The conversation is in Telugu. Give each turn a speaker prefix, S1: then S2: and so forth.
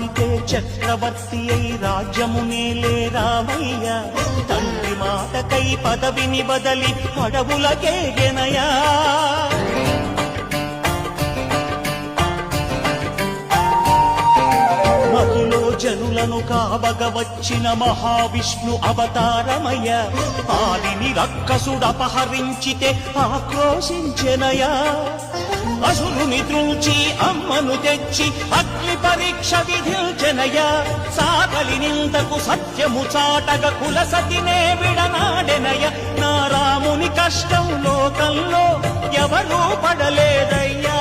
S1: పాలితే చక్రవర్తి అయి రాజ్యమునేలే రామయ్య తండ్రి మాటకై పదవిని బదలి అడవులకేగెనయా మహిలో జనులను కావగ వచ్చిన మహావిష్ణు అవతారమయ్య పాలిని రక్కసుడపహరించితే ఆక్రోశించెనయా అసురుని త్రుంచి అమ్మను తెచ్చి అగ్ని పరీక్ష విధించెనయ సాగలి నిందకు సత్యము చాటగ కులసతినే విడనాడెనయ నా రాముని కష్టం లోకంలో ఎవరూ పడలేదయ్యా